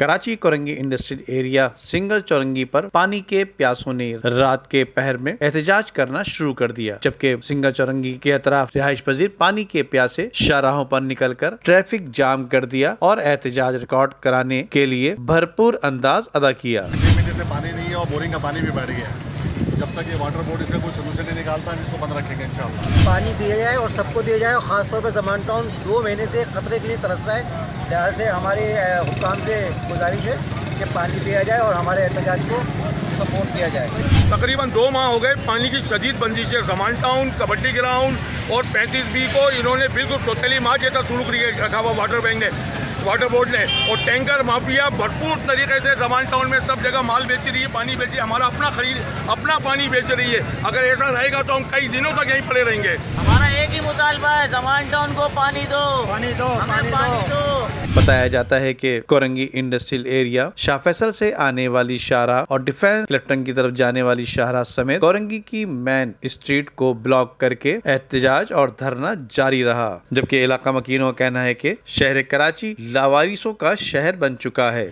Karachi Korangi industrial area single Chowrangi पर पानी के प्यासों ने रात के पहर में एहतजाज करना शुरू कर दिया, जबकि सिंगल चौरंगी के अतराफ रिहाइश पजीर पानी के प्यासे शाहराहों पर निकलकर ट्रैफिक जाम कर दिया और एहतजाज रिकॉर्ड कराने के लिए भरपूर अंदाज अदा किया। 6 महीने से पानी नहीं है और बोरिंग का पानी भी बढ़ गया है। जब तक ये वाटर बोर्ड इसका कोई सोल्यूशन नहीं निकालता, हम इसको बंद रखेंगे इंशाल्लाह। पानी दिया जाए और सबको दिया जाए, और ख़ासतौर पर ज़मान टाउन 2 महीने से खतरे के लिए तरस रहा है। लिहाज से हमारे हुक्काम से गुजारिश है कि पानी दिया जाए और हमारे एहतजाज को सपोर्ट किया जाए। तकरीबन 2 माह हो गए पानी की शदीद बंदिश है। ज़मान टाउन, कबड्डी ग्राउंड और 35B को इन्होंने बिल्कुल सोतेली माँ जैसा सुलूक रखा हुआ वाटर बोर्ड ने, और टैंकर माफिया भरपूर तरीके से ज़मान टाउन में सब जगह माल बेच रही है, पानी बेच रही है, हमारा अपना पानी बेच रही है। अगर ऐसा रहेगा तो हम कई दिनों तक यहीं पड़े रहेंगे। हमारा एक ही मुतालबा है, ज़मान टाउन को पानी दो, पानी दो। बताया जाता है कि कोरंगी इंडस्ट्रियल एरिया शाह फैसल से आने वाली शाहराह और डिफेंस कलेक्टर की तरफ जाने वाली शाहराह समेत कोरंगी की मेन स्ट्रीट को ब्लॉक करके एहतजाज और धरना जारी रहा, जबकि इलाका मकीनों का कहना है कि शहर कराची लावारिसों का शहर बन चुका है।